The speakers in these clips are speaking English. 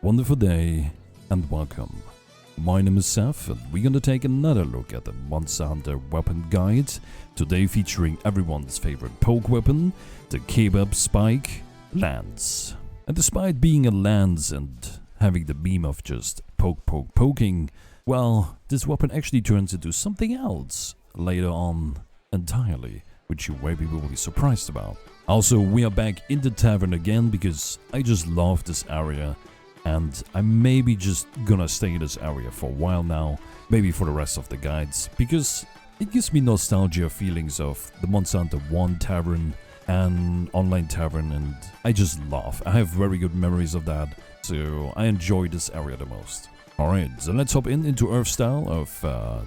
Wonderful day and welcome. My name is Seth and we're gonna take another look at the Monster Hunter weapon guide, today featuring everyone's favorite poke weapon, the Kebab Spike Lance. And despite being a lance and having the meme of just poking, well, this weapon actually turns into something else later on entirely, which you maybe will be surprised about. Also, we are back in the tavern again because I just love this area. And I'm maybe just gonna stay in this area for a while now, maybe for the rest of the guides, because it gives me nostalgia feelings of the Monster Hunter 1 tavern and online tavern, and I just love. I have very good memories of that, so I enjoy this area the most. Alright, so let's hop into Earth style of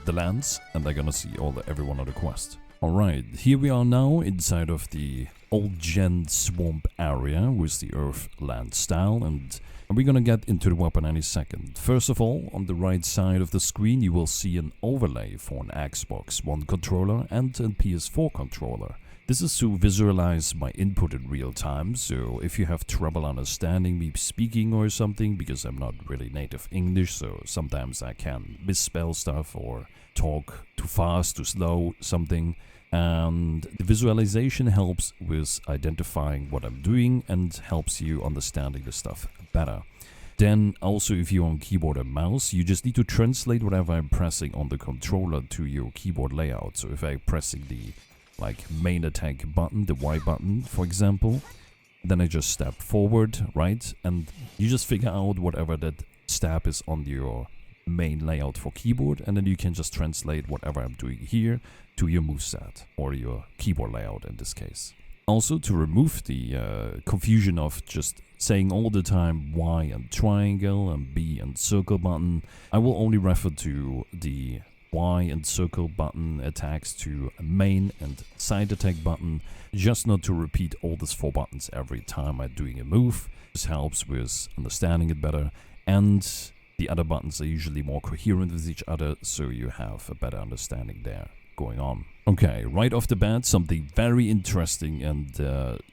the lands, and I'm gonna see everyone on the quest. Alright, here we are now inside of the old gen swamp area with the Earth land style, and we're gonna get into the weapon any second. First of all, on the right side of the screen you will see an overlay for an Xbox One controller and a PS4 controller. This is to visualize my input in real time, so if you have trouble understanding me speaking or something, because I'm not really native English, so sometimes I can misspell stuff or talk too fast, too slow, something. And the visualization helps with identifying what I'm doing and helps you understanding the stuff better. Then also, if you're on keyboard and mouse, you just need to translate whatever I'm pressing on the controller to your keyboard layout. So if I'm pressing the main attack button, the Y button for example, then I just step forward, right? And you just figure out whatever that step is on your main layout for keyboard, and then you can just translate whatever I'm doing here to your moveset or your keyboard layout in this case. Also, to remove the confusion of just saying all the time Y and triangle and B and circle button, I will only refer to the Y and circle button attacks to main and side attack button, just not to repeat all these 4 buttons every time I'm doing a move. This helps with understanding it better, and the other buttons are usually more coherent with each other, so you have a better understanding there going on. Okay, right off the bat, something very interesting and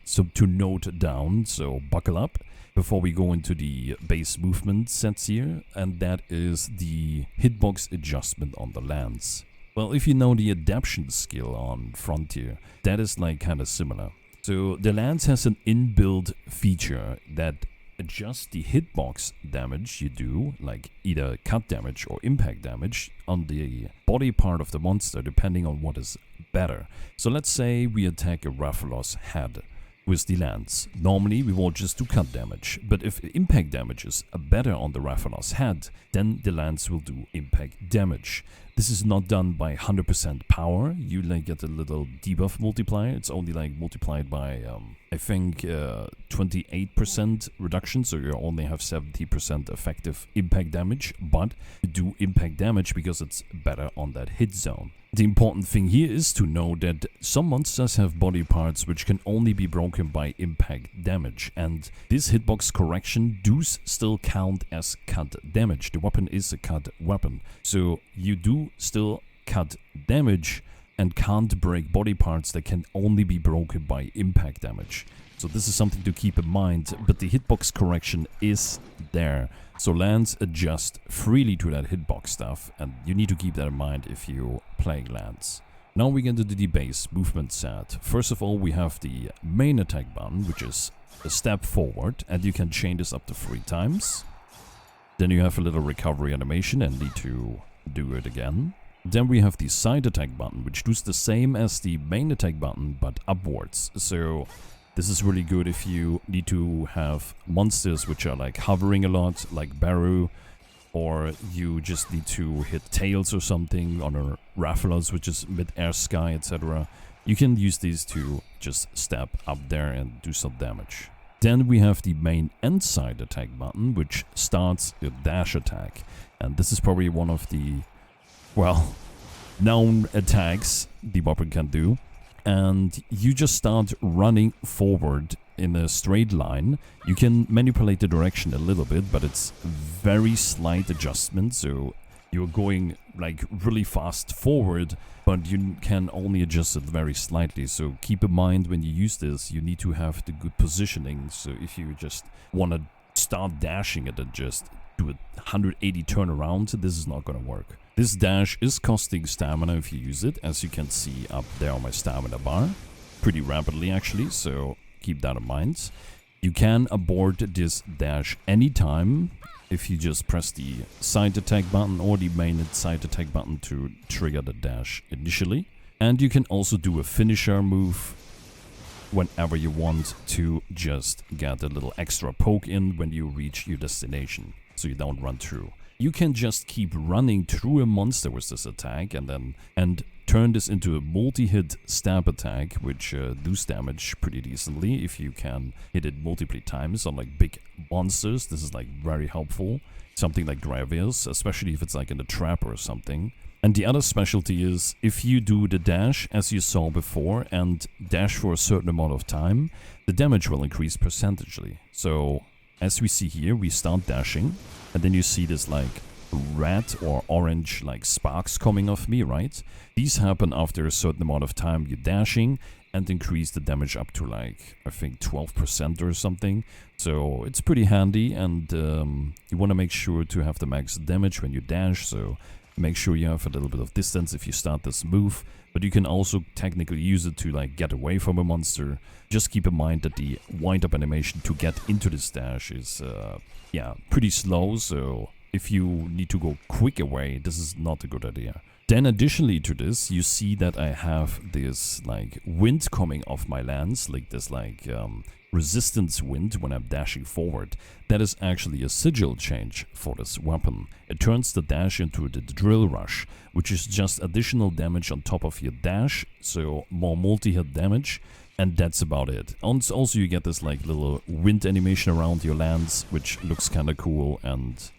so to note down, so buckle up before we go into the base movement sets here, and that is the hitbox adjustment on the lance. Well, if you know the adaptation skill on Frontier, that is kind of similar. So the lance has an inbuilt feature that adjust the hitbox damage you do, like either cut damage or impact damage, on the body part of the monster depending on what is better. So let's say we attack a Rathalos head with the lance. Normally we will just do cut damage, but if impact damage is better on the Rathalos head, then the lance will do impact damage. This is not done by 100% power. You get a little debuff multiplier. It's only multiplied by I think 28% reduction, so you only have 70% effective impact damage, but you do impact damage because it's better on that hit zone. The important thing here is to know that some monsters have body parts which can only be broken by impact damage, and this hitbox correction does still count as cut damage. The weapon is a cut weapon, so you do still cut damage and can't break body parts that can only be broken by impact damage. So this is something to keep in mind, but the hitbox correction is there. So Lance adjusts freely to that hitbox stuff, and you need to keep that in mind if you're playing Lance. Now we get into the base movement set. First of all, we have the main attack button, which is a step forward, and you can chain this up to 3 times. Then you have a little recovery animation and need to do it again. Then we have the side attack button, which does the same as the main attack button, but upwards. So this is really good if you need to have monsters which are hovering a lot, like Baru, or you just need to hit tails or something on a Rathalos, which is mid-air sky, etc. You can use these to just step up there and do some damage. Then we have the main and side attack button, which starts a dash attack. And this is probably one of the, well, known attacks the weapon can do. And you just start running forward in a straight line. You can manipulate the direction a little bit, but it's very slight adjustment. So you're going really fast forward, but you can only adjust it very slightly. So keep in mind when you use this, you need to have the good positioning. So if you just want to start dashing it and just do a 180 turnaround, this is not gonna work. This dash is costing stamina if you use it, as you can see up there on my stamina bar. Pretty rapidly actually, so keep that in mind. You can abort this dash anytime if you just press the side attack button or the main side attack button to trigger the dash initially. And you can also do a finisher move whenever you want to just get a little extra poke in when you reach your destination, so you don't run through. You can just keep running through a monster with this attack and turn this into a multi-hit stab attack, which does damage pretty decently if you can hit it multiple times on like big monsters. This is like very helpful. Something like Gravius, especially if it's like in a trap or something. And the other specialty is if you do the dash as you saw before and dash for a certain amount of time, the damage will increase percentually. So as we see here, we start dashing and then you see this like red or orange like sparks coming off me, right? These happen after a certain amount of time you're dashing and increase the damage up to like, I think 12% or something. So it's pretty handy, and you want to make sure to have the max damage when you dash, so make sure you have a little bit of distance if you start this move, but you can also technically use it to like get away from a monster. Just keep in mind that the wind-up animation to get into this dash is yeah, pretty slow, so if you need to go quick away, this is not a good idea. Then additionally to this, you see that I have this like wind coming off my lance, like this like resistance wind when I'm dashing forward. That is actually a sigil change for this weapon. It turns the dash into the drill rush, which is just additional damage on top of your dash, so more multi-hit damage, and that's about it. And also you get this like little wind animation around your lance, which looks kind of cool, and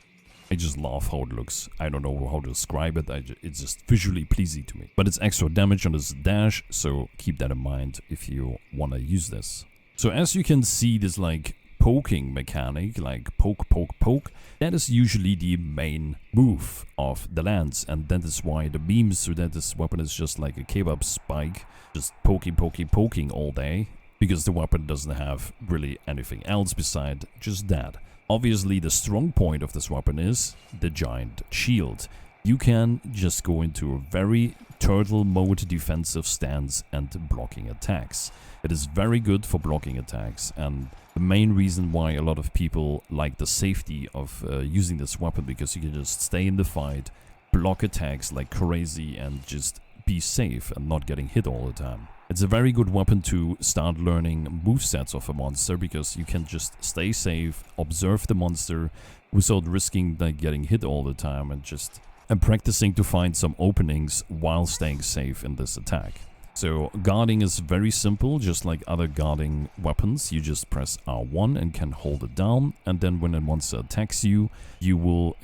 I just love how it looks. I don't know how to describe it, it's just visually pleasing to me. But it's extra damage on this dash, so keep that in mind if you want to use this. So as you can see, this like poking mechanic, like poke, poke, poke, that is usually the main move of the lance. And that is why the memes so that this weapon is just like a kebab spike, just poking, poking, poking all day. Because the weapon doesn't have really anything else beside just that. Obviously, the strong point of this weapon is the giant shield. You can just go into a very turtle mode defensive stance and blocking attacks. It is very good for blocking attacks, and the main reason why a lot of people like the safety of using this weapon, because you can just stay in the fight, block attacks like crazy, and just be safe and not getting hit all the time. It's a very good weapon to start learning movesets of a monster, because you can just stay safe, observe the monster without risking like getting hit all the time, and practicing to find some openings while staying safe in this attack. So guarding is very simple, just like other guarding weapons. You just press R1 and can hold it down, and then when a monster attacks you, you will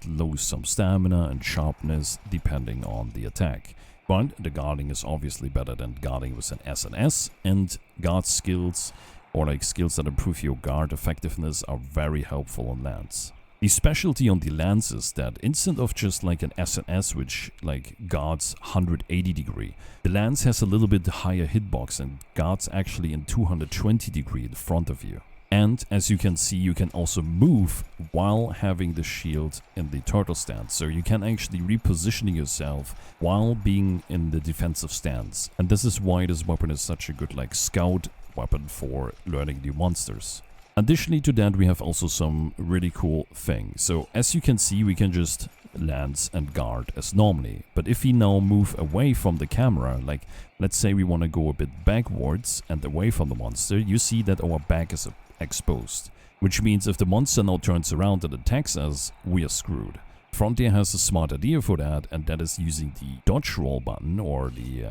lose some stamina and sharpness depending on the attack. But the guarding is obviously better than guarding with an SNS, and guard skills, or like skills that improve your guard effectiveness, are very helpful on lance. The specialty on the lance is that instead of just like an SNS which like guards 180 degree, the lance has a little bit higher hitbox and guards actually in 220 degree in front of you. And as you can see, you can also move while having the shield in the turtle stance. So you can actually reposition yourself while being in the defensive stance. And this is why this weapon is such a good like scout weapon for learning new monsters. Additionally to that, we have also some really cool things. So as you can see, we can just lance and guard as normally. But if we now move away from the camera, like let's say we want to go a bit backwards and away from the monster, you see that our back is exposed. Which means if the monster now turns around and attacks us, we are screwed. Frontier has a smart idea for that, and that is using the dodge roll button or the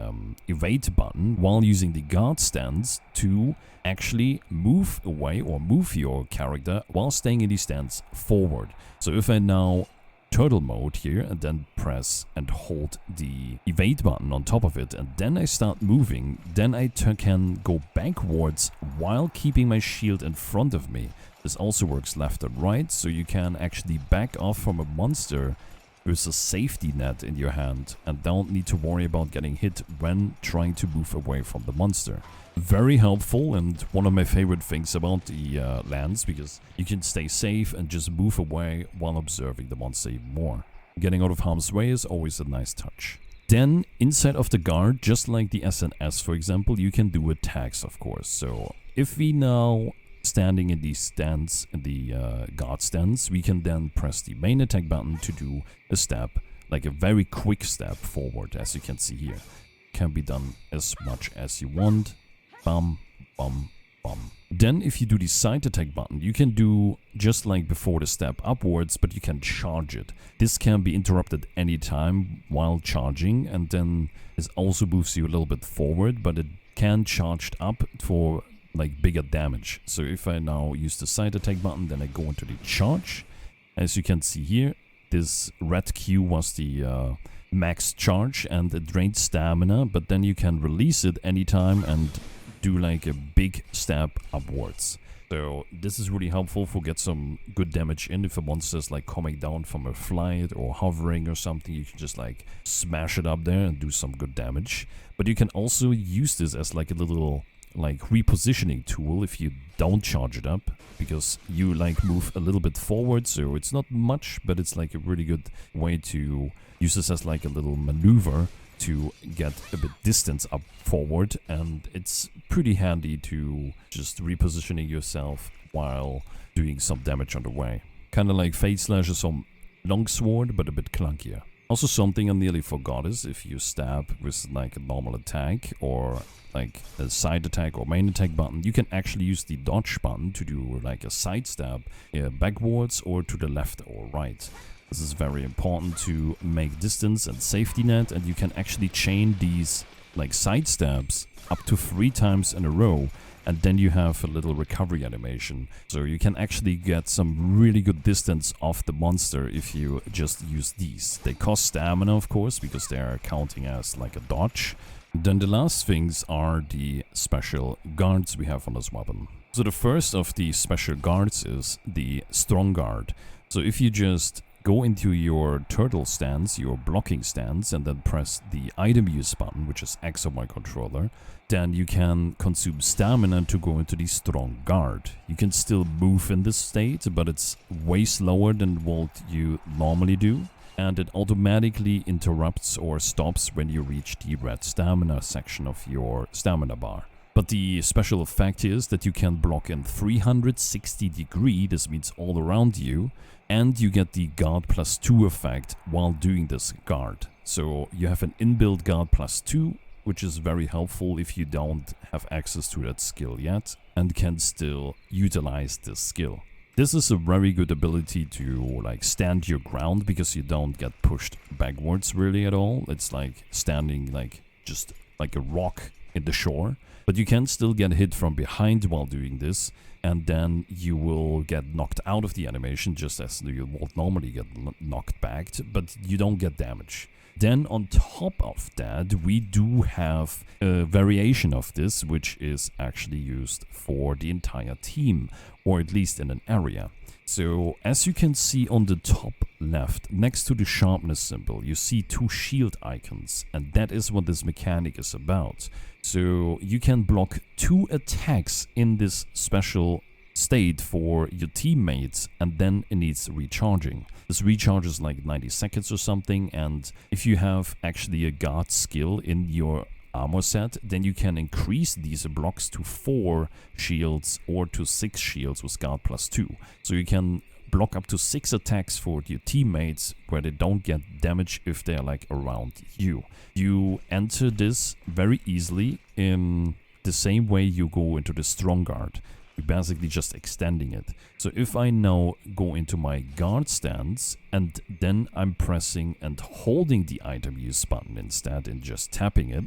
evade button while using the guard stance to actually move away or move your character while staying in the stance forward. So if I now turtle mode here and then press and hold the evade button on top of it, and then I start moving, then I can go backwards while keeping my shield in front of me. This also works left and right, so you can actually back off from a monster there's a safety net in your hand and don't need to worry about getting hit when trying to move away from the monster. Very helpful and one of my favorite things about the lance, because you can stay safe and just move away while observing the monster even more. Getting out of harm's way is always a nice touch. Then, inside of the guard, just like the SNS for example, you can do attacks of course. So, if we now standing in the stance, in the guard stance, we can then press the main attack button to do a step, like a very quick step forward, as you can see here. Can be done as much as you want. Bum, bum, bum. Then if you do the side attack button, you can do just like before the step upwards, but you can charge it. This can be interrupted anytime while charging, and then it also moves you a little bit forward, but it can charge up for like bigger damage. So if I now use the side attack button, then I go into the charge. As you can see here, this red Q was the max charge and it drains stamina, but then you can release it anytime and do like a big step upwards. So this is really helpful for get some good damage in. If a monster is like coming down from a flight or hovering or something, you can just like smash it up there and do some good damage. But you can also use this as like a little like repositioning tool if you don't charge it up, because you like move a little bit forward, so it's not much, but it's like a really good way to use this as like a little maneuver to get a bit distance up forward, and it's pretty handy to just repositioning yourself while doing some damage on the way. Kind of like Fate Slash is some longsword, but a bit clunkier. Also something I nearly forgot is if you stab with like a normal attack or like a side attack or main attack button, you can actually use the dodge button to do like a side stab backwards or to the left or right. This is very important to make distance and safety net, and you can actually chain these like side stabs up to 3 times in a row, and then you have a little recovery animation. So you can actually get some really good distance off the monster if you just use these. They cost stamina of course, because they are counting as like a dodge. Then the last things are the special guards we have on this weapon. So the first of the special guards is the strong guard. So if you just go into your turtle stance, your blocking stance, and then press the item use button, which is X on my controller, then you can consume stamina to go into the strong guard. You can still move in this state, but it's way slower than what you normally do, and it automatically interrupts or stops when you reach the red stamina section of your stamina bar. But the special effect is that you can block in 360 degree, this means all around you, and you get the guard +2 effect while doing this guard. So you have an inbuilt guard +2, which is very helpful if you don't have access to that skill yet and can still utilize this skill. This is a very good ability to like stand your ground, because you don't get pushed backwards really at all. It's like standing like just like a rock in the shore. But you can still get hit from behind while doing this, and then you will get knocked out of the animation just as you would normally get knocked back, but you don't get damage. Then on top of that, we do have a variation of this, which is actually used for the entire team, or at least in an area. So as you can see on the top left, next to the sharpness symbol, you see 2 shield icons, and that is what this mechanic is about. So you can block 2 attacks in this special state for your teammates, and then it needs recharging. This recharges like 90 seconds or something, and if you have actually a guard skill in your armor set, then you can increase these blocks to 4 shields or to 6 shields with guard +2. So you can block up to 6 attacks for your teammates where they don't get damage if they're like around you. You enter this very easily in the same way you go into the strong guard. You're basically just extending it. So if I now go into my guard stance and then I'm pressing and holding the item use button instead and just tapping it,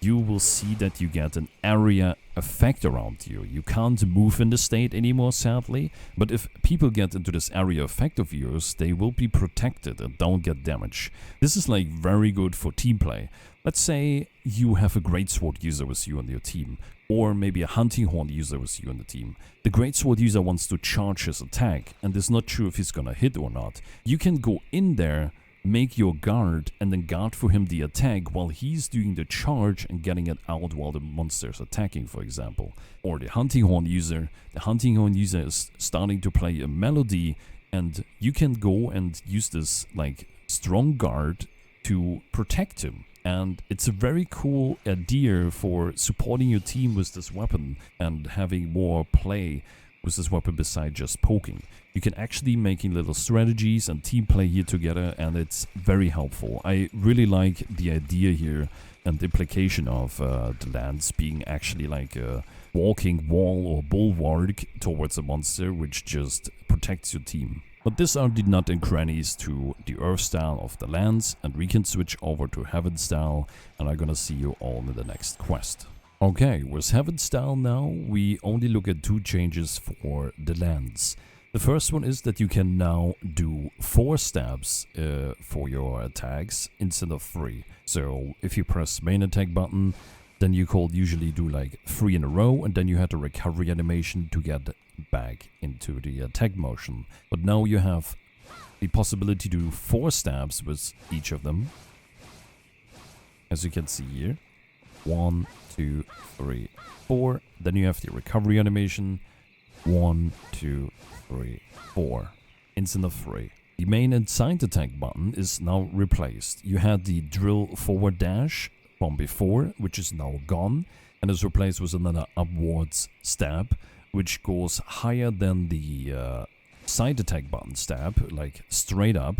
you will see that you get an area effect around you. You can't move in the state anymore, sadly, but if people get into this area effect of yours, they will be protected and don't get damage. This is like very good for team play. Let's say you have a greatsword user with you on your team, or maybe a hunting horn user with you on the team. The greatsword user wants to charge his attack and is not sure if he's gonna hit or not. You can go in there, make your guard and then guard for him the attack while he's doing the charge and getting it out while the monster is attacking, for example. Or the hunting horn user. The hunting horn user is starting to play a melody, and you can go and use this like strong guard to protect him. And it's a very cool idea for supporting your team with this weapon and having more play with this weapon besides just poking. You can actually making little strategies and team play here together, and it's very helpful. I really like the idea here and the implication of the lance being actually like a walking wall or bulwark towards a monster which just protects your team. But these are the nut and crannies to the Earth style of the lance, and we can switch over to Heaven style, and I'm gonna see you all in the next quest. Okay, with Heaven style now, we only look at 2 changes for the lance. The first one is that you can now do 4 stabs for your attacks instead of 3. So if you press main attack button, then you could usually do like 3 in a row, and then you had a recovery animation to get back into the attack motion. But now you have the possibility to do 4 stabs with each of them, as you can see here. 1, 2, 3, 4. Then you have the recovery animation. 1, 2, 3, 4. Instant of 3. The main and side attack button is now replaced. You had the drill forward dash from before, which is now gone, and is replaced with another upwards stab, which goes higher than the side attack button stab, like straight up.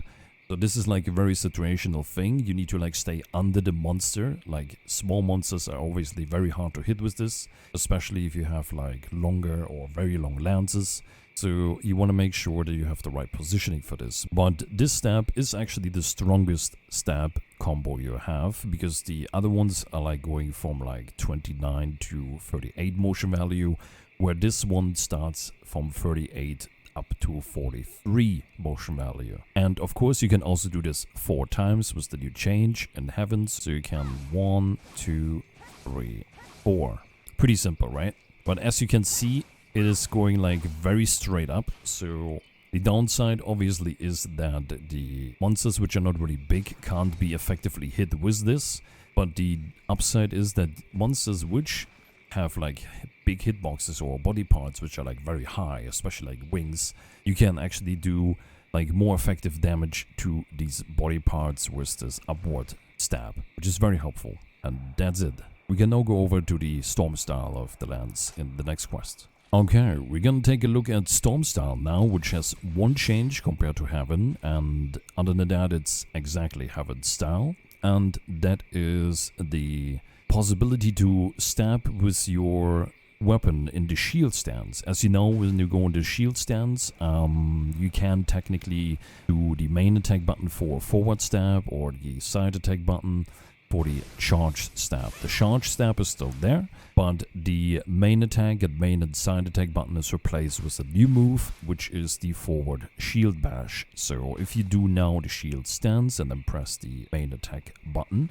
So this is like a very situational thing. You need to like stay under the monster. Like small monsters are obviously very hard to hit with this, especially if you have like longer or very long lances. So you want to make sure that you have the right positioning for this. But this stab is actually the strongest stab combo you have, because the other ones are like going from like 29 to 38 motion value, where this one starts from 38 up to 43 motion value. And of course you can also do this 4 times with the new change in Heavens. So you can 1, 2, 3, 4. Pretty simple, right? But as you can see, it is going like very straight up. So the downside obviously is that the monsters which are not really big can't be effectively hit with this. But the upside is that monsters which have like big hitboxes or body parts which are like very high, especially like wings, you can actually do like more effective damage to these body parts with this upward stab, which is very helpful. And that's it. We can now go over to the Storm style of the lance in the next quest. Okay, we're gonna take a look at Storm style now, which has 1 change compared to Heaven, and other than that it's exactly Heaven style, and that is the possibility to stab with your weapon in the shield stance. As you know, when you go into shield stance, you can technically do the main attack button for forward stab or the side attack button for the charge stab. The charge stab is still there, but the main attack and main and side attack button is replaced with a new move, which is the forward shield bash. So if you do now the shield stance and then press the main attack button,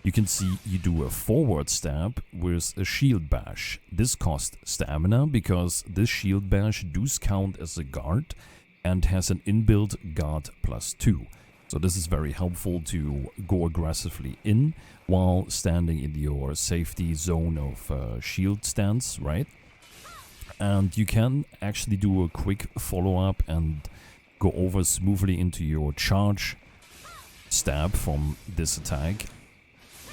you can see you do a forward stab with a shield bash. This costs stamina because this shield bash does count as a guard and has an inbuilt guard +2. So this is very helpful to go aggressively in while standing in your safety zone of shield stance, right? And you can actually do a quick follow-up and go over smoothly into your charge stab from this attack.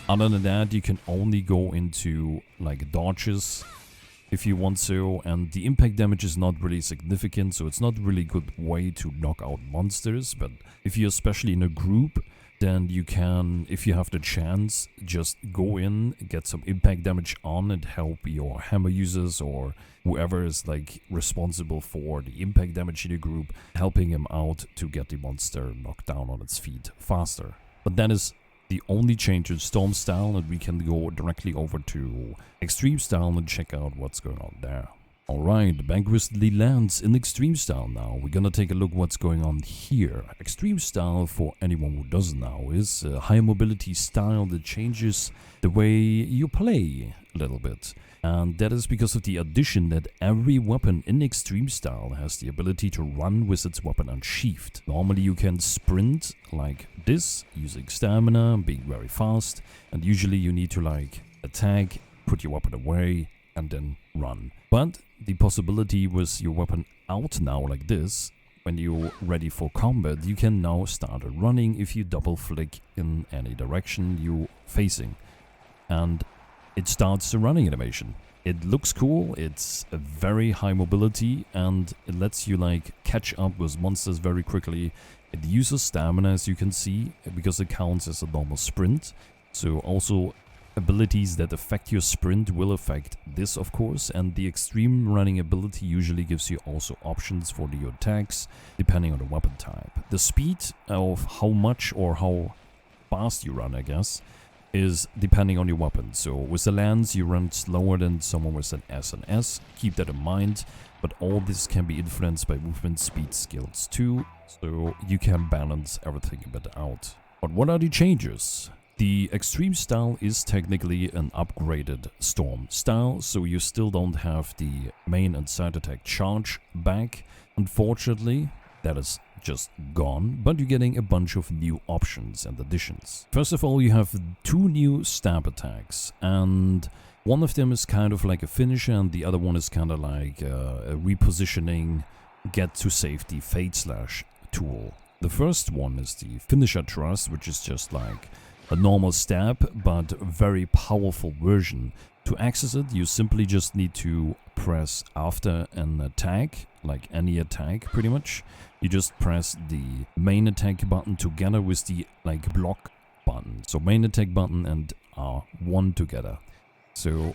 Other than that, you can only go into like dodges if you want to, and the impact damage is not really significant, so it's not really a good way to knock out monsters. But if you're especially in a group, then you can, if you have the chance, just go in, get some impact damage on and help your hammer users or whoever is like responsible for the impact damage in the group, helping him out to get the monster knocked down on its feet faster. But that is the only change in Storm style, and we can go directly over to Extreme style and check out what's going on there. Alright, back with the lance in Extreme style now. We're gonna take a look what's going on here. Extreme style, for anyone who doesn't know, is a high mobility style that changes the way you play a little bit. And that is because of the addition that every weapon in Extreme Style has the ability to run with its weapon unsheathed. Normally you can sprint like this, using stamina, being very fast, and usually you need to like attack, put your weapon away, and then run. But the possibility with your weapon out now like this, when you're ready for combat, you can now start running if you double flick in any direction you're facing. And it starts the running animation. It looks cool, it's a very high mobility, and it lets you like catch up with monsters very quickly. It uses stamina, as you can see, because it counts as a normal sprint. So also abilities that affect your sprint will affect this, of course, and the extreme running ability usually gives you also options for the attacks depending on the weapon type. The speed of how much or how fast you run, I guess, is depending on your weapon. So with the lance you run slower than someone with an S&S, keep that in mind, but all this can be influenced by movement speed skills too, so you can balance everything a bit out. But what are the changes? The Extreme Style is technically an upgraded Storm style, so you still don't have the main and side attack charge back. Unfortunately, that is just gone, but you're getting a bunch of new options and additions. First of all, you have 2 new stab attacks, and one of them is kind of like a finisher, and the other one is kind of like a repositioning, get to safety fade slash tool. The first one is the finisher thrust, which is just like a normal stab, but a very powerful version. To access it, you simply just need to press after an attack, like any attack pretty much. You just press the main attack button together with the like block button. So main attack button and R1 together. So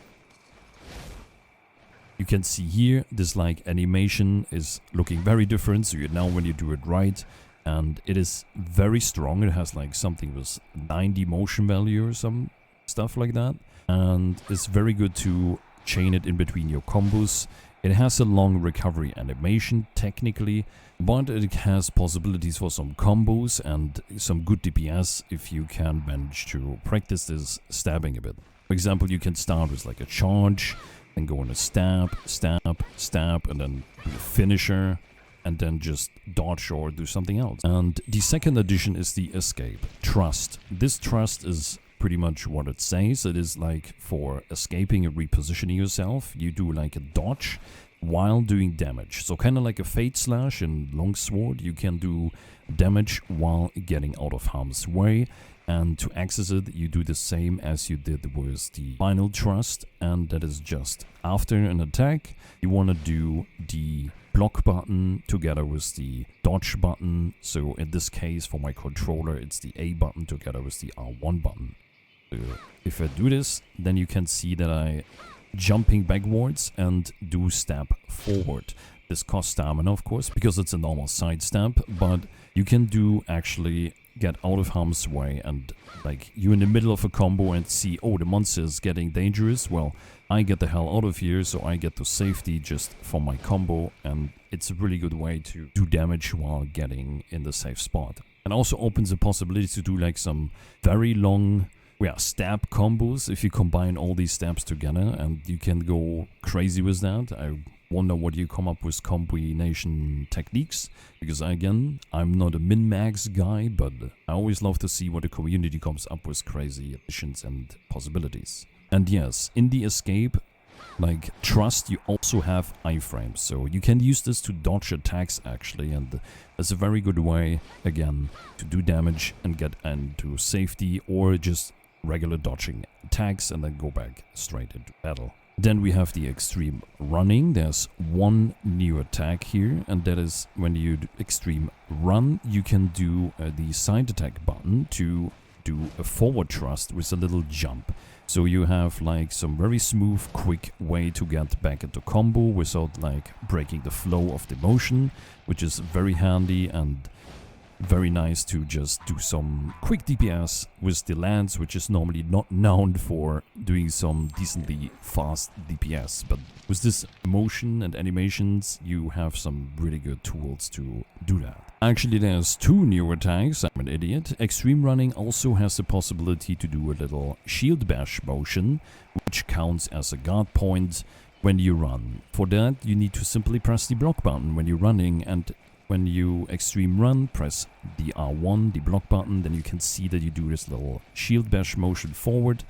you can see here this like animation is looking very different. So now when you do it right, and it is very strong. It has like something with 90 motion value or some stuff like that. And it's very good to chain it in between your combos. It has a long recovery animation technically, but it has possibilities for some combos and some good DPS if you can manage to practice this stabbing a bit. For example, you can start with like a charge, and go on a stab, stab, stab, and then do a finisher, and then just dodge or do something else. And the second addition is the escape thrust. This thrust is pretty much what it says. It is like for escaping and repositioning yourself. You do like a dodge while doing damage. So kind of like a fade slash in longsword, you can do damage while getting out of harm's way. And to access it, you do the same as you did with the final thrust, and that is just after an attack. You want to do the block button together with the dodge button. So in this case, for my controller, it's the A button together with the R1 button. So if I do this, then you can see that I jumping backwards and do stab forward. This costs stamina, of course, because it's a normal side stab, but you can do actually get out of harm's way, and like you're in the middle of a combo and see, oh, the monster is getting dangerous. Well, I get the hell out of here, so I get to safety just from my combo, and it's a really good way to do damage while getting in the safe spot. And also opens the possibility to do like some very long stab combos if you combine all these stabs together, and you can go crazy with that. I wonder what you come up with combination techniques, because again, I'm not a min-max guy, but I always love to see what the community comes up with crazy additions and possibilities. And yes, in the escape, like thrust, you also have iframes, so you can use this to dodge attacks actually, and it's a very good way again to do damage and get into safety, or just regular dodging attacks and then go back straight into battle. Then we have the extreme running. There's one new attack here, and that is when you do extreme run, you can do the side attack button to do a forward thrust with a little jump. So you have like some very smooth, quick way to get back into combo without like breaking the flow of the motion, which is very handy and very nice to just do some quick DPS with the lance, which is normally not known for doing some decently fast DPS. But with this motion and animations, you have some really good tools to do that. Actually, there's 2 new attacks. I'm an idiot. Extreme running also has the possibility to do a little shield bash motion, which counts as a guard point when you run. For that, you need to simply press the block button when you're running, and when you extreme run, press the R1, the block button, then you can see that you do this little shield bash motion forward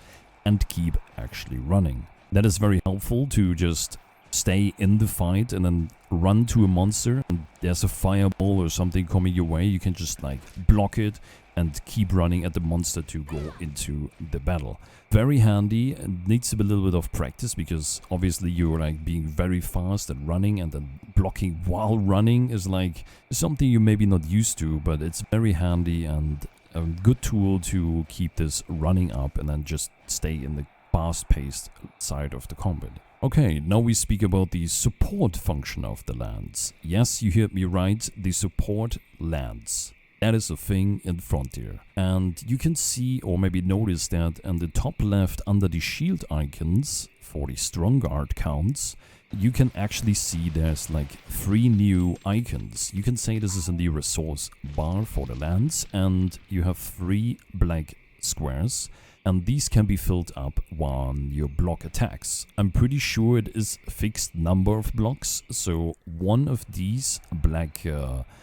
and keep actually running. That is very helpful to just stay in the fight and then run to a monster, and there's a fireball or something coming your way, you can just like block it and keep running at the monster to go into the battle. Very handy, and needs a little bit of practice because obviously you're like being very fast and running, and then blocking while running is like something you maybe not used to, but it's very handy and a good tool to keep this running up and then just stay in the fast-paced side of the combat. Okay, now we speak about the support function of the lands. Yes, you heard me right, the support lands. That is a thing in Frontier. And you can see, or maybe notice that on the top left under the shield icons for the strong guard counts, you can actually see there's like 3 new icons. You can say this is in the resource bar for the lands, and you have 3 black squares, and these can be filled up when your block attacks. I'm pretty sure it is a fixed number of blocks, so one of these black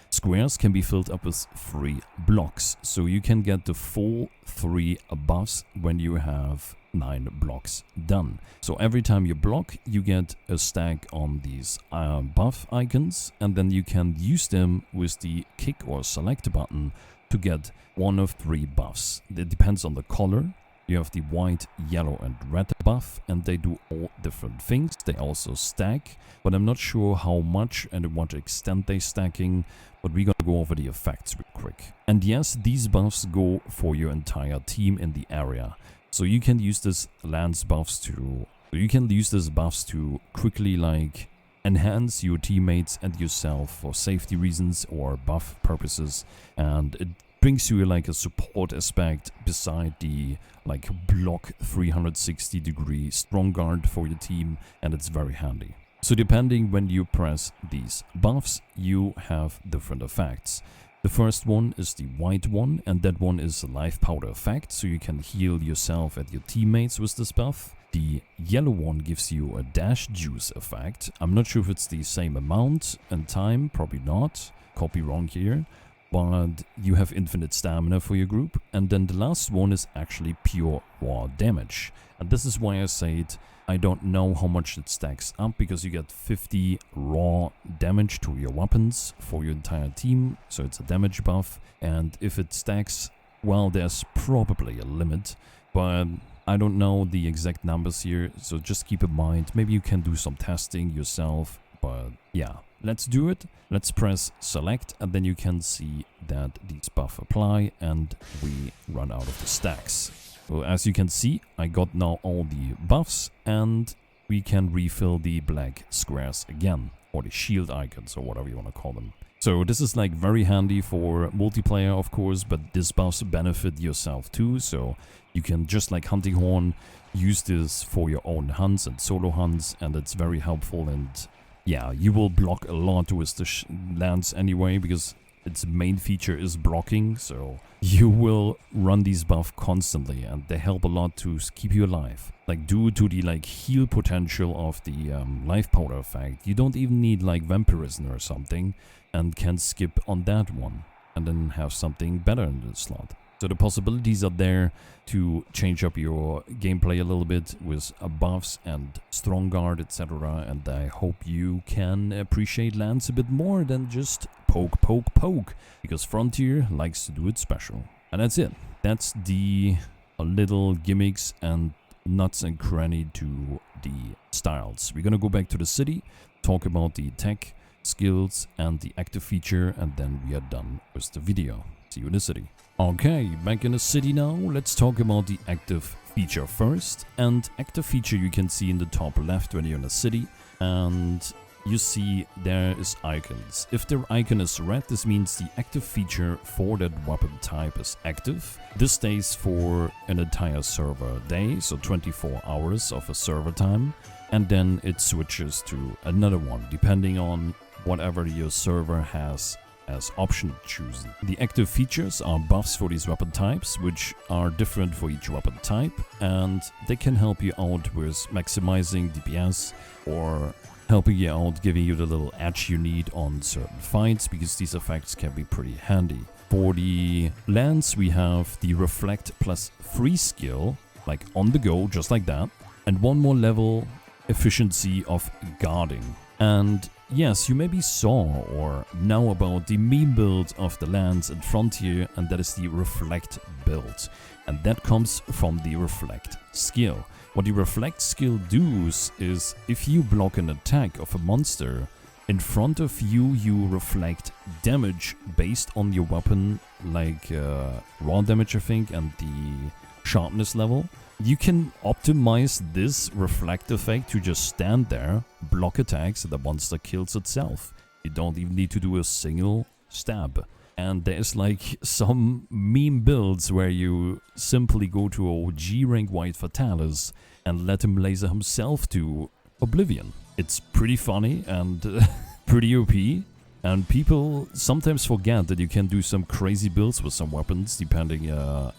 squares can be filled up with 3 blocks. So you can get the full 3 buffs when you have 9 blocks done. So every time you block, you get a stack on these buff icons, and then you can use them with the kick or select button to get one of 3 buffs. It depends on the color. You have the white, yellow and red buff, and they do all different things. They also stack, but I'm not sure how much and to what extent they're stacking, but we're gonna go over the effects real quick. And yes, these buffs go for your entire team in the area. So you can use this buffs to quickly like enhance your teammates and yourself for safety reasons or buff purposes, and it brings you like a support aspect beside the like block 360-degree strong guard for your team, and it's very handy. So depending when you press these buffs, you have different effects. The first one is the white one, and that one is a life powder effect, so you can heal yourself and your teammates with this buff. The yellow one gives you a dash juice effect. I'm not sure if it's the same amount and time, probably not. Copy wrong here. But you have infinite stamina for your group. And then the last one is actually pure raw damage. And this is why I say it. I don't know how much it stacks up, because you get 50 raw damage to your weapons for your entire team. So it's a damage buff. And if it stacks, well, there's probably a limit. But I don't know the exact numbers here. So just keep in mind. Maybe you can do some testing yourself. But yeah. Let's do it. Let's press select, and then you can see that these buffs apply and we run out of the stacks. So as you can see, I got now all the buffs, and we can refill the black squares again, or the shield icons or whatever you want to call them. So this is like very handy for multiplayer, of course, but this buffs benefit yourself too. So you can, just like Hunting Horn, use this for your own hunts and solo hunts, and it's very helpful. And yeah, you will block a lot with the lance anyway, because its main feature is blocking, so you will run these buffs constantly, and they help a lot to keep you alive. Like, due to the like heal potential of the life powder effect, you don't even need like vampirism or something, and can skip on that one, and then have something better in the slot. So the possibilities are there to change up your gameplay a little bit with buffs and strong guard, etc. And I hope you can appreciate lands a bit more than just poke, poke, poke, because Frontier likes to do it special. And that's it. That's the little gimmicks and nuts and cranny to the styles. We're gonna go back to the city, talk about the tech, skills, and the active feature, and then we are done with the video. See you in the city. Okay, back in the city now. Let's talk about the active feature first. And active feature you can see in the top left when you're in the city. And you see there is icons. If the icon is red, this means the active feature for that weapon type is active. This stays for an entire server day, so 24 hours of a server time. And then it switches to another one, depending on whatever your server has as option chosen. The active features are buffs for these weapon types, which are different for each weapon type, and they can help you out with maximizing DPS or helping you out, giving you the little edge you need on certain fights, because these effects can be pretty handy. For the lance, we have the Reflect plus free skill, like on the go, just like that, and one more level efficiency of guarding. And yes, you maybe saw or know about the meme build of the lance in Frontier, and that is the Reflect build. And that comes from the Reflect skill. What the Reflect skill does is, if you block an attack of a monster, in front of you, you reflect damage based on your weapon, like raw damage, I think, and the sharpness level. You can optimize this reflect effect to just stand there, block attacks, and the monster kills itself. You don't even need to do a single stab. And there's like some meme builds where you simply go to a G rank White Fatalis and let him laser himself to oblivion. It's pretty funny and pretty OP. And people sometimes forget that you can do some crazy builds with some weapons, depending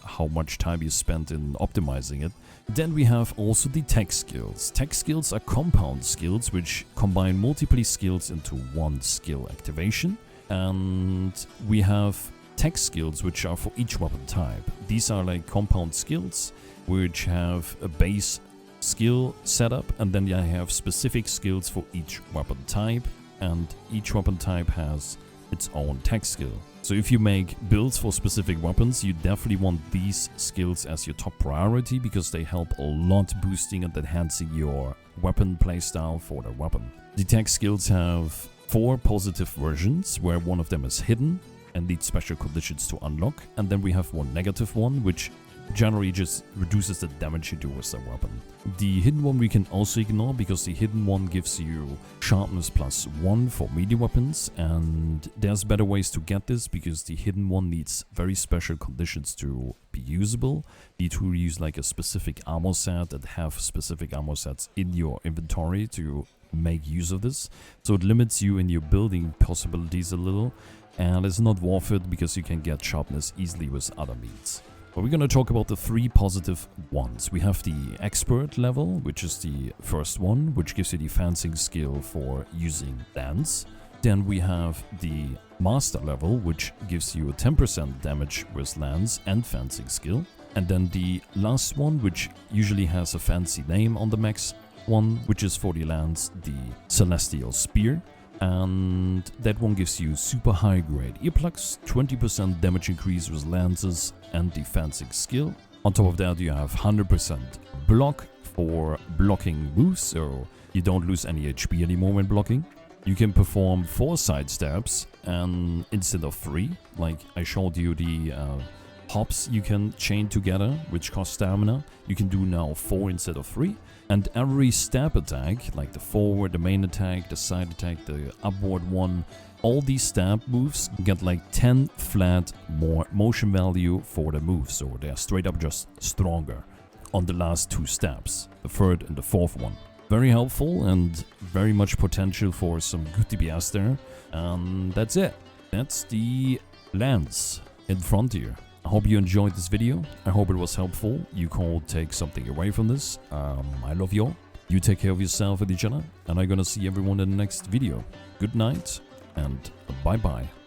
how much time you spent in optimizing it. Then we have also the tech skills. Tech skills are compound skills which combine multiple skills into one skill activation. And we have tech skills which are for each weapon type. These are like compound skills which have a base skill setup, and then you have specific skills for each weapon type. And each weapon type has its own tech skill. So if you make builds for specific weapons, you definitely want these skills as your top priority, because they help a lot boosting and enhancing your weapon playstyle for the weapon. The tech skills have 4 positive versions, where one of them is hidden and needs special conditions to unlock. And then we have one negative one, which generally just reduces the damage you do with the weapon. The hidden one we can also ignore, because the hidden one gives you sharpness +1 for melee weapons, and there's better ways to get this, because the hidden one needs very special conditions to be usable. You need to use like a specific armor set and have specific armor sets in your inventory to make use of this. So it limits you in your building possibilities a little, and it's not worth it because you can get sharpness easily with other means. But we're going to talk about the 3 positive ones. We have the expert level, which is the first one, which gives you the fencing skill for using lance. Then we have the master level, which gives you a 10% damage with lance and fencing skill. And then the last one, which usually has a fancy name on the max one, which is for the lance, the Celestial Spear. And that one gives you super high grade earplugs, 20% damage increase with lances and defensive skill. On top of that, you have 100% block for blocking moves, so you don't lose any HP anymore when blocking. You can perform 4 side stabs and instead of 3, like I showed you the hops you can chain together, which cost stamina. You can do now 4 instead of 3. And every stab attack, like the forward, the main attack, the side attack, the upward one, all these stab moves get like 10 flat more motion value for the move. So they're straight up just stronger on the last 2 stabs, the third and the fourth one. Very helpful and very much potential for some good DPS there. And that's it. That's the lance in Frontier. I hope you enjoyed this video. I hope it was helpful. You can take something away from this. I love you all. You take care of yourself and each other. And I'm gonna see everyone in the next video. Good night and bye-bye.